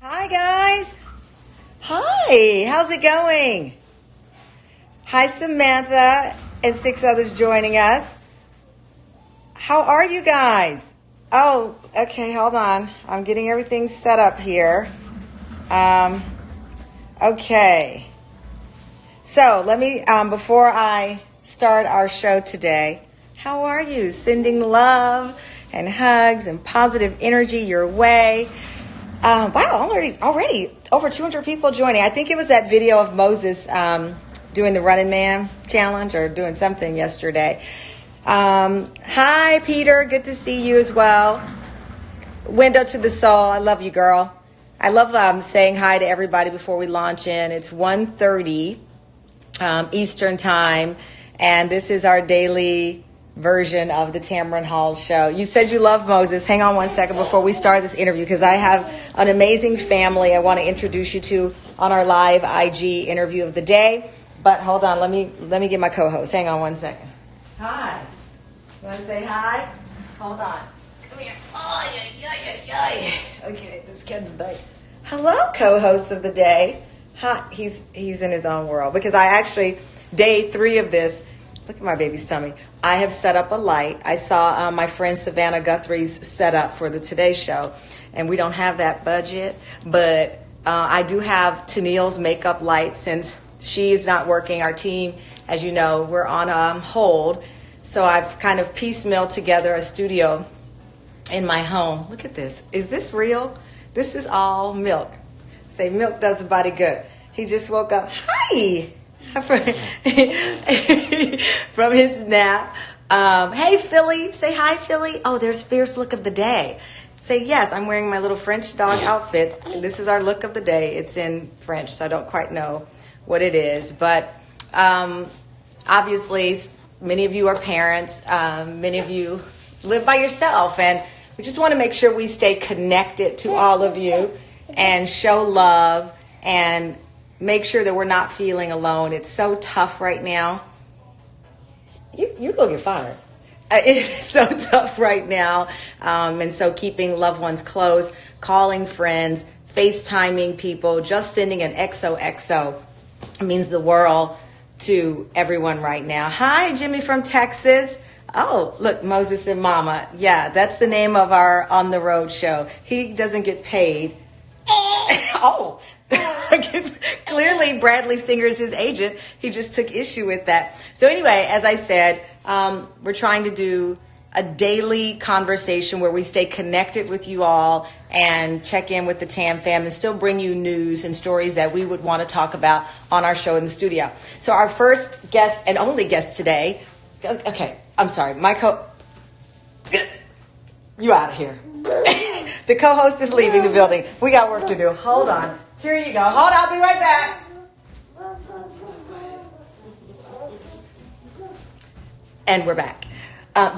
Hi, guys. Hi, how's it going? Hi, Samantha and 6 others joining us. How are you guys? Oh, okay, hold on. I'm getting everything set up here. Okay. So let me, before I start our show today, how are you? Sending love and hugs and positive energy your way. Wow, already over 200 people joining. I think it was that video of Moses doing the Running Man challenge or doing something yesterday. Hi, Peter. Good to see you as well. Window to the Soul. I love you, girl. I love saying hi to everybody before we launch in. It's 1:30 Eastern Time, and this is our daily version of the Tamron Hall show. You said you love Moses. Hang on one second before we start this interview because I have an amazing family I want to introduce you to on our live IG interview of the day. But hold on, let me get my co-host. Hang on one second. Hi. You want to say hi? Hold on. Come here. Oh, yeah. Okay, this kid's back. Hello, co-host of the day. Hi. He's in his own world because I actually, day 3 of this, look at my baby's tummy. I have set up a light. I saw my friend Savannah Guthrie's setup for the Today Show, and we don't have that budget, but I do have Tennille's makeup light since she is not working. Our team, as you know, we're on hold, so I've kind of piecemealed together a studio in my home. Look at this. Is this real? This is all milk. Say milk does the body good. He just woke up. Hi! From his nap. Hey, Philly. Say hi, Philly. Oh, there's Fierce Look of the Day. Say yes, I'm wearing my little French dog outfit. This is our look of the day. It's in French, so I don't quite know what it is. But obviously, many of you are parents. Many of you live by yourself. And we just want to make sure we stay connected to all of you and show love and make sure that we're not feeling alone. It's so tough right now. You go get fired. It's so tough right now. And so keeping loved ones close, calling friends, FaceTiming people, just sending an XOXO means the world to everyone right now. Hi, Jimmy from Texas. Oh, look, Moses and Mama. Yeah, that's the name of our On the Road show. He doesn't get paid. Oh, clearly Bradley Singer is his agent. He just took issue with that. So anyway, as I said, we're trying to do a daily conversation where we stay connected with you all and check in with the Tam fam and still bring you news and stories that we would want to talk about on our show in the studio. So our first guest and only guest today, okay, I'm sorry, you out of here. The co-host is leaving the building. We got work to do. Hold on. Here you go. Hold on. I'll be right back. And we're back.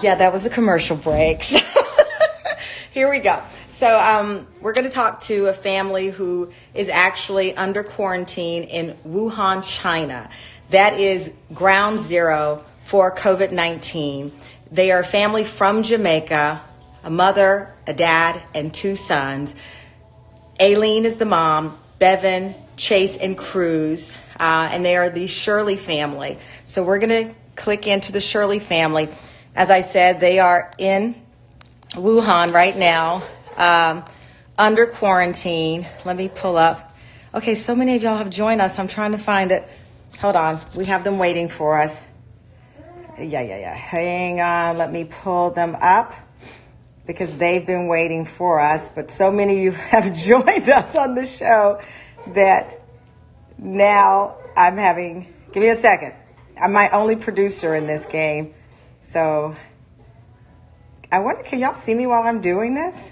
Yeah, that was a commercial break. So here we go. So we're going to talk to a family who is actually under quarantine in Wuhan, China. That is ground zero for COVID-19. They are a family from Jamaica, a mother, a dad, and 2 sons. Aileen is the mom, Bevan, Chase, and Cruz, and they are the Shirley family. So we're going to click into the Shirley family. As I said, they are in Wuhan right now, under quarantine. Let me pull up. Okay, so many of y'all have joined us. I'm trying to find it. Hold on. We have them waiting for us. Yeah. Hang on. Let me pull them up, because they've been waiting for us. But so many of you have joined us on the show that now I'm having, give me a second. I'm my only producer in this game. So I wonder, can y'all see me while I'm doing this?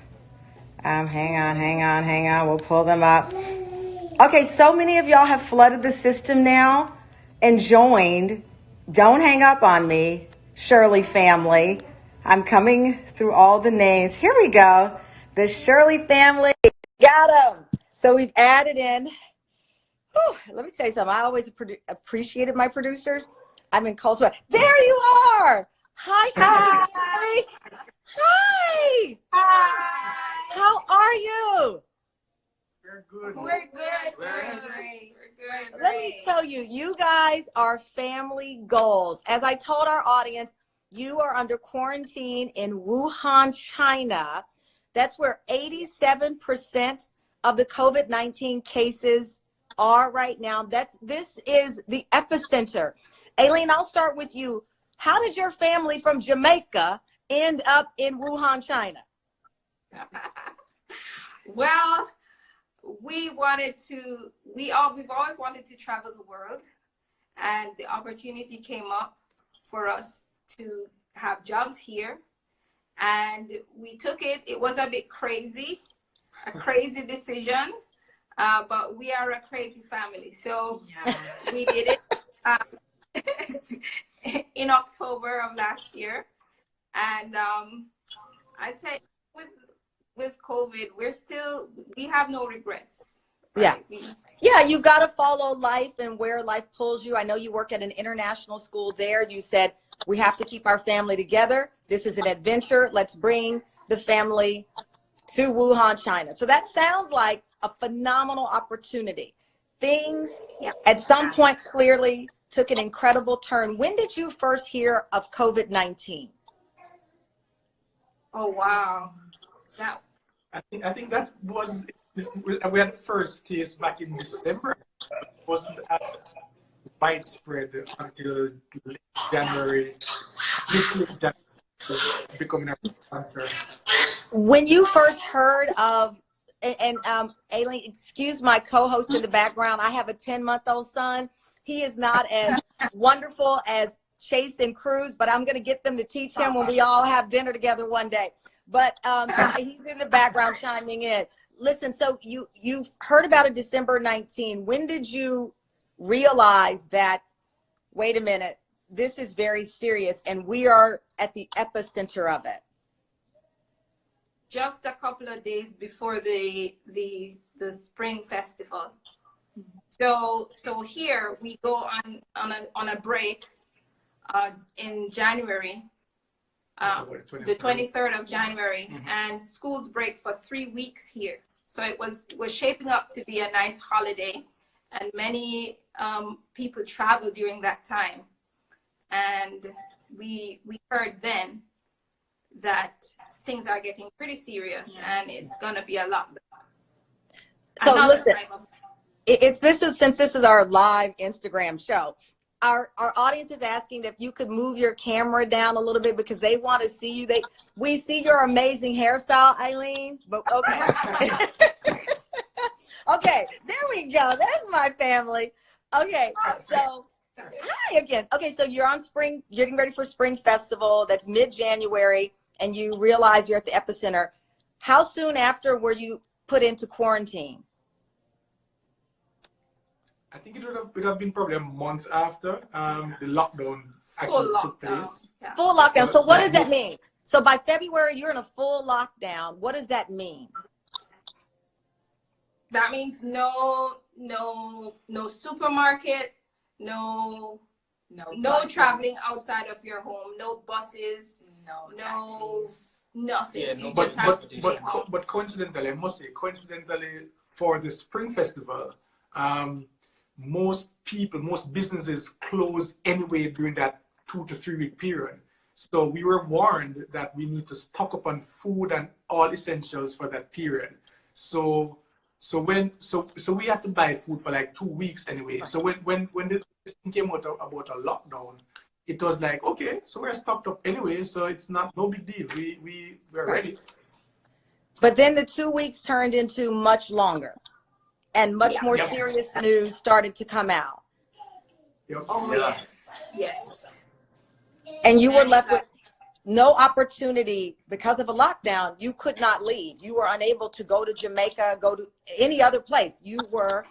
Hang on. We'll pull them up. Okay, so many of y'all have flooded the system now and joined. Don't hang up on me, Shirley family. I'm coming through all the names. Here we go. The Shirley family. Got them. So we've added in. Whew, let me tell you something. I always appreciated my producers. I'm in cold sweat. There you are. Hi, Shirley family. Hi. Hi. How are you? We're good. We're great. Let me tell you, you guys are family goals. As I told our audience, you are under quarantine in Wuhan, China. That's where 87% of the COVID-19 cases are right now. This is the epicenter. Aileen, I'll start with you. How did your family from Jamaica end up in Wuhan, China? Well, we've always wanted to travel the world, and the opportunity came up for us to have jobs here, and we took it. It was a bit crazy, a crazy decision, but we are a crazy family, so we did it in October of last year. And I say with COVID, we have no regrets. Right? Yeah, you've got to follow life and where life pulls you. I know you work at an international school there. You said, we have to keep our family together. This is an adventure. Let's bring the family to Wuhan, China. So that sounds like a phenomenal opportunity. Things at some point clearly took an incredible turn. When did you first hear of COVID-19? Oh, wow. I think that was, we had the first case back in December. It wasn't widespread until January. Becoming a concern. When you first heard of, and Aileen, excuse my co-host in the background, I have a 10-month-old son. He is not as wonderful as Chase and Cruz, but I'm going to get them to teach him when we all have dinner together one day. But he's in the background chiming in. Listen, so you've heard about it December 19. When did you realize that, wait a minute, this is very serious and we are at the epicenter of it? Just a couple of days before the spring festival. So here we go on a break in January. The 23rd of January, and schools break for 3 weeks here. So it was shaping up to be a nice holiday, and many people traveled during that time. And we heard then that things are getting pretty serious, and it's gonna be a lockdown. So listen, since this is our live Instagram show. Our audience is asking if you could move your camera down a little bit because they want to see you. We see your amazing hairstyle, Aileen. But okay, okay, there we go. There's my family. Okay, so hi again. Okay, so you're getting ready for Spring Festival. That's mid-January, and you realize you're at the epicenter. How soon after were you put into quarantine? I think it would have been probably a month after the lockdown actually took place. Yeah. Full lockdown. So what does that mean? So by February, you're in a full lockdown. What does that mean? That means no supermarket, no traveling outside of your home, no buses, no nothing. Yeah, no, but coincidentally, I must say, for the Spring Festival, most businesses close anyway during that 2 to 3 week period. So we were warned that we need to stock up on food and all essentials for that period. So we had to buy food for like 2 weeks anyway. So when this thing came out about a lockdown, it was like, okay, so we're stocked up anyway, so it's no big deal. We're ready. But then the 2 weeks turned into much longer. And much more serious news started to come out. Oh, yes. And you were left with no opportunity because of a lockdown. You could not leave. You were unable to go to Jamaica, go to any other place. You were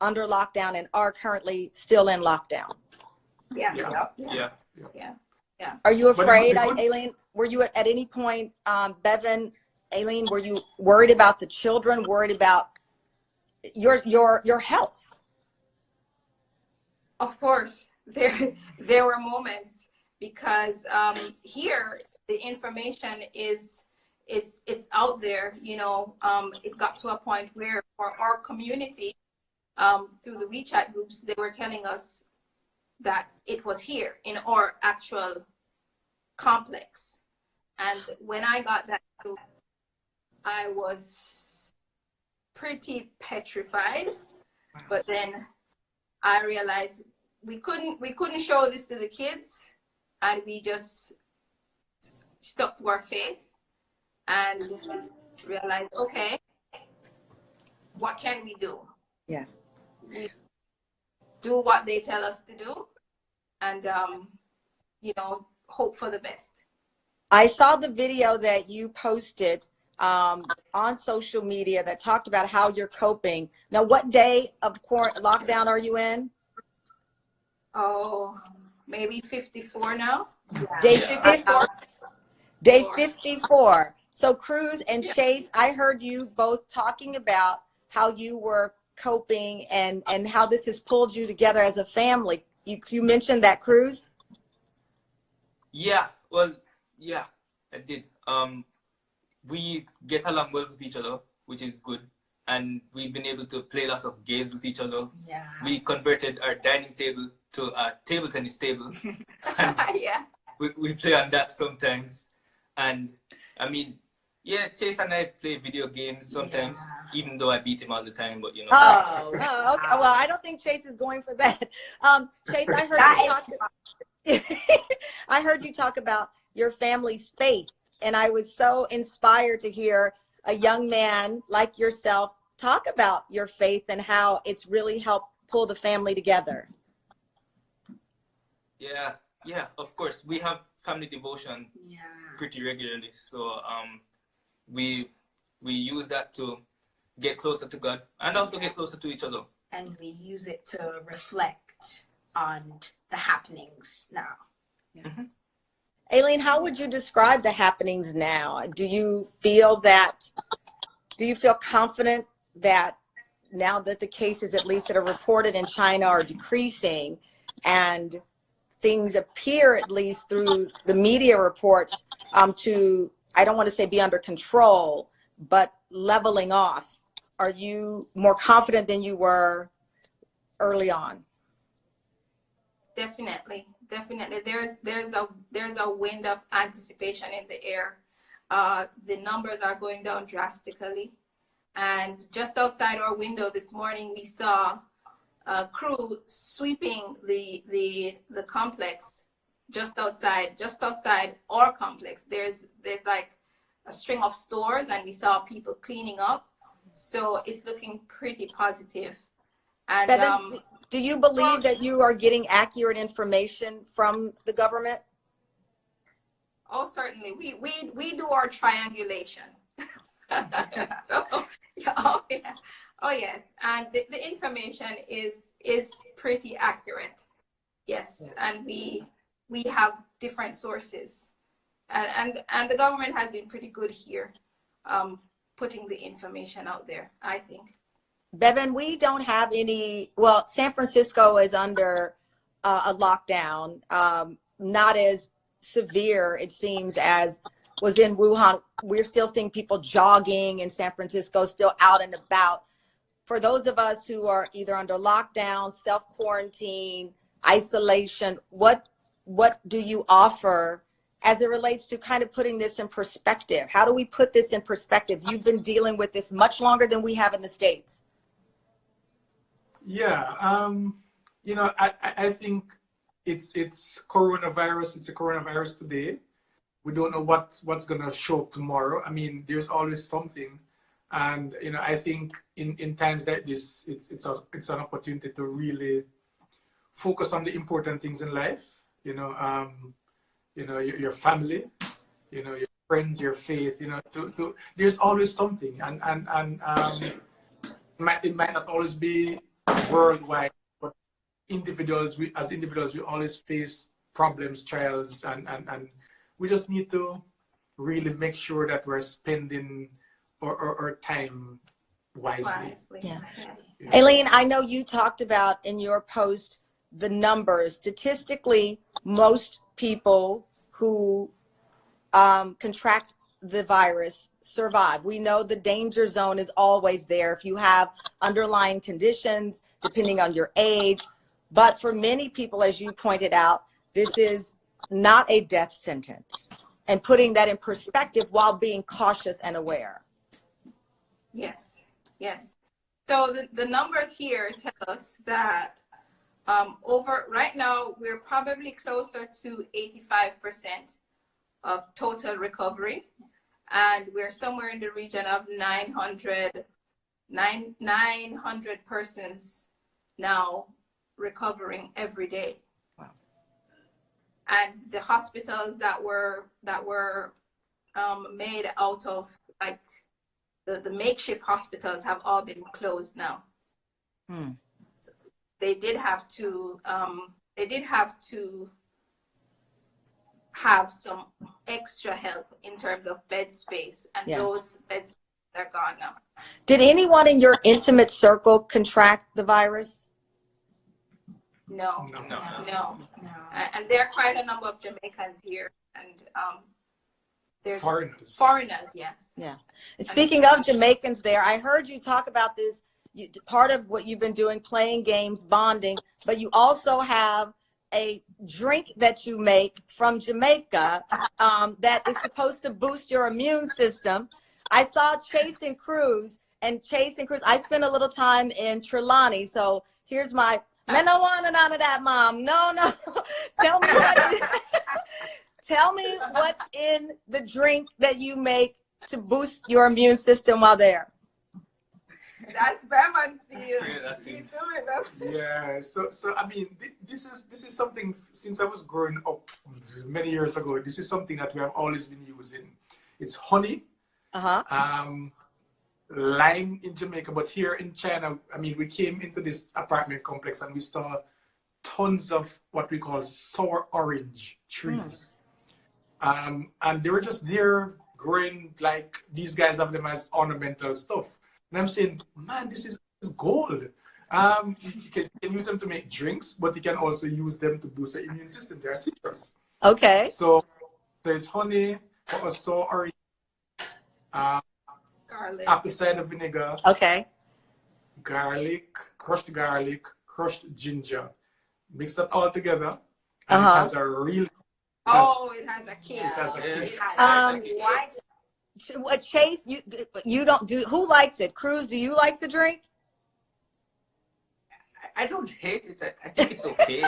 under lockdown and are currently still in lockdown. Yeah. Are you afraid, Aileen? Were you at any point, Bevan, Aileen, were you worried about the children, worried about your health? Of course, there were moments because here the information is it's out there, you know. It got to a point where for our community, through the WeChat groups, they were telling us that it was here in our actual complex. And when I got that group, I was pretty petrified. But then I realized we couldn't show this to the kids, and we just stuck to our faith and realized, okay, what can we do? Yeah. We do what they tell us to do, and you know, hope for the best. I saw the video that you posted on social media that talked about how you're coping. Now, what day of lockdown are you in? Oh, maybe 54 now. Yeah. Day 54. Day 54. So Cruz and Chase, I heard you both talking about how you were coping and how this has pulled you together as a family. You mentioned that, Cruz? Yeah, well, yeah, I did. We get along well with each other, which is good. And we've been able to play lots of games with each other. Yeah. We converted our dining table to a table tennis table. Yeah. We play on that sometimes. And I mean, yeah, Chase and I play video games sometimes, even though I beat him all the time, but you know. Oh, okay. Well, I don't think Chase is going for that. Chase, I heard you talk about your family's faith, and I was so inspired to hear a young man like yourself talk about your faith and how it's really helped pull the family together. Yeah, of course. We have family devotion pretty regularly. So we use that to get closer to God and also get closer to each other. And we use it to reflect on the happenings now. Yeah. Mm-hmm. Aileen, how would you describe the happenings now? Do you feel confident that now that the cases, at least that are reported in China, are decreasing and things appear, at least through the media reports, to, I don't want to say be under control, but leveling off? Are you more confident than you were early on? Definitely. There's a wind of anticipation in the air. The numbers are going down drastically, and just outside our window this morning we saw a crew sweeping the complex just outside our complex. There's like a string of stores, and we saw people cleaning up, so it's looking pretty positive. And Bevan, do you believe that you are getting accurate information from the government? Oh, certainly. We do our triangulation. So, oh yes, and the information is pretty accurate. Yes, and we have different sources, and the government has been pretty good here, putting the information out there, I think. Bevan, we don't have any, well, San Francisco is under a lockdown, not as severe, it seems, as was in Wuhan. We're still seeing people jogging in San Francisco, still out and about. For those of us who are either under lockdown, self-quarantine, isolation, what do you offer as it relates to kind of putting this in perspective? How do we put this in perspective? You've been dealing with this much longer than we have in the States. Yeah, you know, I think it's coronavirus. It's a coronavirus today. We don't know what's gonna show up tomorrow. I mean, there's always something, and you know, I think in times like this, it's an opportunity to really focus on the important things in life. You know, your family, you know, your friends, your faith. You know, there's always something, and it might not always be worldwide, but as individuals, we always face problems, trials, and we just need to really make sure that we're spending our time wisely. Yeah. Aileen, I know you talked about in your post the numbers. Statistically, most people who contract the virus survive. We know the danger zone is always there if you have underlying conditions, depending on your age. But for many people, as you pointed out, this is not a death sentence. And putting that in perspective while being cautious and aware. Yes, yes. So the numbers here tell us that right now, we're probably closer to 85% of total recovery. And we're somewhere in the region of 900 persons now recovering every day. Wow. And the hospitals that were made out of, like, the makeshift hospitals have all been closed now. So they did have to have some extra help in terms of bed space, and those beds are gone now. Did anyone in your intimate circle contract the virus? No. And there are quite a number of Jamaicans here, and there's foreigners, yes. Yeah. And speaking of Jamaicans there, I heard you talk about this, part of what you've been doing, playing games, bonding, but you also have a drink that you make from Jamaica that is supposed to boost your immune system. I saw Chase and Cruz, I spent a little time in Trelawney, so here's my, I don't want none of that, Mom. No. Tell me what's in the drink that you make to boost your immune system while there. That's Bevan's deal. Yeah, so I mean, this is something, since I was growing up many years ago, this is something that we have always been using. It's honey, lime in Jamaica, but here in China, I mean, we came into this apartment complex and we saw tons of what we call sour orange trees. And they were just there growing, like these guys have them as ornamental stuff. And I'm saying, man, this is gold. You can use them to make drinks, but you can also use them to boost the immune system. They are citrus. Okay. So it's honey, or sour orange, Garlic. apple cider vinegar, Okay. crushed ginger. Mix that all together, and it has a real. It has a kick. It has a kick. It has What, Chase, you don't do, who likes it? Cruz, do you like the drink? I don't hate it. I think it's okay.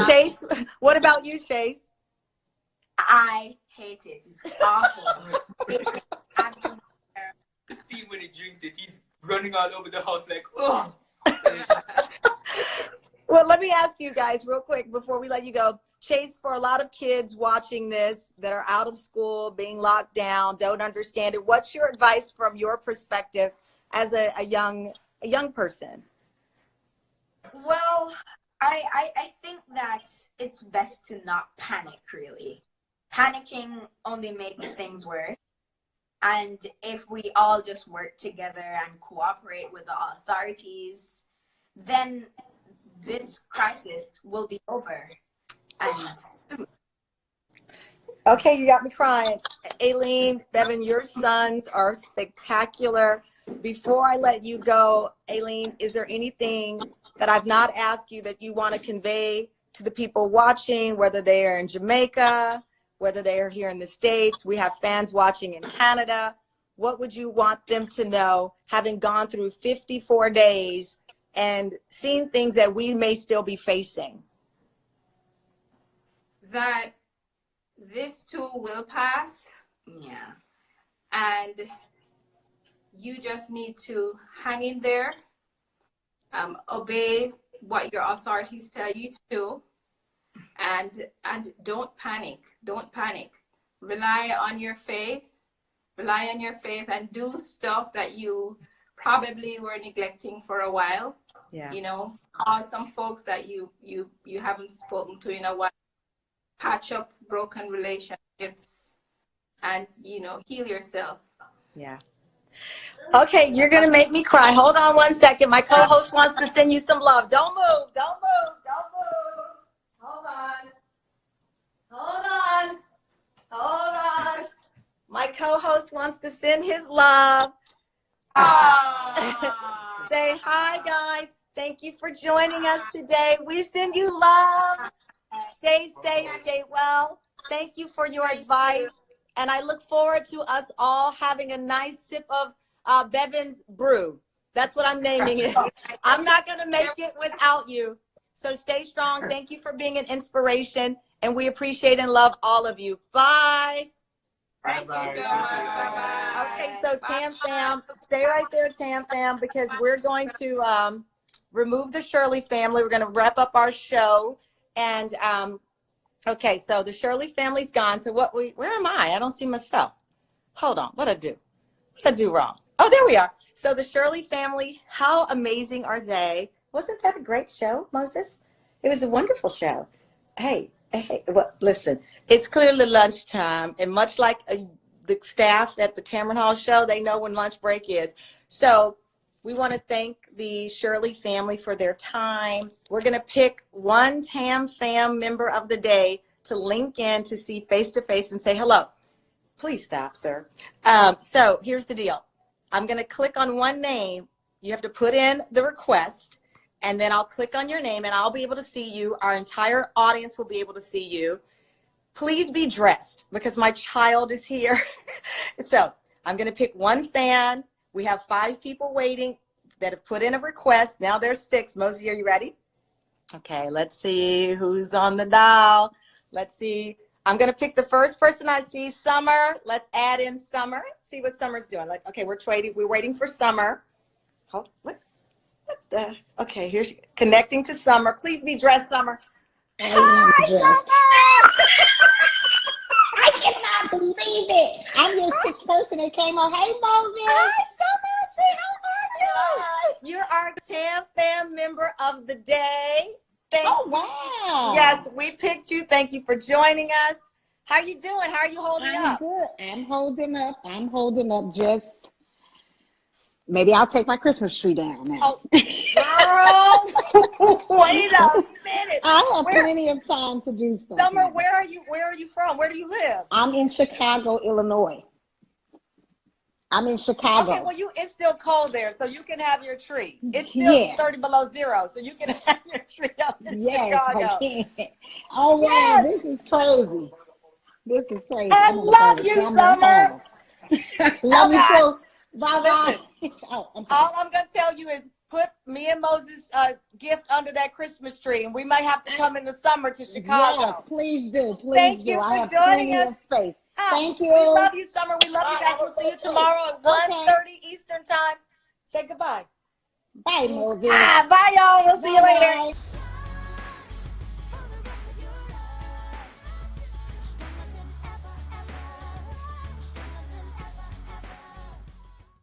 Chase, what about you, Chase? I hate it. It's awful. You see when he drinks it, he's running all over the house like, oh. Well, let me ask you guys real quick before we let you go. Chase, for a lot of kids watching this that are out of school, being locked down, don't understand it, what's your advice from your perspective as a young person? Well, I think that it's best to not panic, really. Panicking only makes things worse. And if we all just work together and cooperate with the authorities, then this crisis will be over. And Okay, you got me crying. Aileen, Bevan, your sons are spectacular. Before I let you go, Aileen, is there anything that I've not asked you that you want to convey to the people watching, whether they are in Jamaica, whether they are here in the States? We have fans watching in Canada. What would you want them to know, having gone through 54 days and seen things that we may still be facing? that this too will pass. yeah. And you just need to hang in there, obey what your authorities tell you to do, and don't panic. Don't panic. Rely on your faith. Rely on your faith and do stuff that you probably were neglecting for a while. Yeah. You know, call some folks that you haven't spoken to in a while. Patch up broken relationships, and heal yourself. Yeah. Okay, you're gonna make me cry. Hold on one second. My co-host wants to send you some love. Don't move. Don't move. Don't move. Hold on. Hold on. Hold on. My co-host wants to send his love. Say hi, guys. Thank you for joining us today. We send you love. Stay safe, stay well. Thank you for your advice. And I look forward to us all having a nice sip of Bevan's brew. That's what I'm naming it. I'm not going to make it without you. So stay strong. Thank you for being an inspiration. And we appreciate and love all of you. Bye. Bye-bye. Okay, so Tam Fam, stay right there, Tam Fam, because we're going to remove the Shirley family. We're going to wrap up our show. And okay, so the Shirley family's gone. So where am I? I don't see myself. Hold on. What'd I do? What'd I do wrong? Oh, there we are. So the Shirley family, how amazing are they? Wasn't that a great show, Moses? It was a wonderful show. Hey, well, listen, it's clearly lunchtime, and much like the staff at the Tamron Hall show, they know when lunch break is. So we want to thank the Shirley family for their time. We're going to pick one Tam Fam member of the day to link in to see face-to-face and say hello. Please stop, sir. So here's the deal. I'm going to click on one name. You have to put in the request, and then I'll click on your name, and I'll be able to see you. Our entire audience will be able to see you. Please be dressed because my child is here. So I'm going to pick one fan. We have 5 people waiting that have put in a request. Now there's 6. Mosey, are you ready? Okay, let's see who's on the dial. Let's see. I'm going to pick the first person I see, Summer. Let's add in Summer. See what Summer's doing. Like, okay, we're waiting for Summer. What the? Okay, here's connecting to Summer. Please be dressed, Summer. Hi, Summer! I cannot believe it. I'm your 6th person that came on. Hey, Moses. Hi, Summer. Say, how are you? You're our Tam Fam member of the day. Thank you. Wow. Yes, we picked you. Thank you for joining us. How are you doing? How are you holding I'm up? good. I'm holding up. I'm holding up. Just maybe I'll take my Christmas tree down now. Oh, girl, wait a minute. I have plenty of time to do stuff. Summer, where are you? Where are you from? Where do you live? I'm in Chicago, Illinois. I'm in Chicago. Okay, well, it's still cold there, so you can have your tree. It's still 30 below zero, so you can have your tree up in Chicago. I can. Oh, wow, this is crazy. This is crazy. I love you, Summer. Love you too. Bye-bye. Oh, all I'm going to tell you is put me and Moses' gift under that Christmas tree, and we might have to come in the summer to Chicago. Yes, please do. Please Thank do. you I for have joining plenty us. of space. Thank you. We love you, Summer. We love you guys. We'll see you tomorrow at 1:30 Eastern time. Say goodbye. Bye, Moses. Bye, y'all. We'll see you later.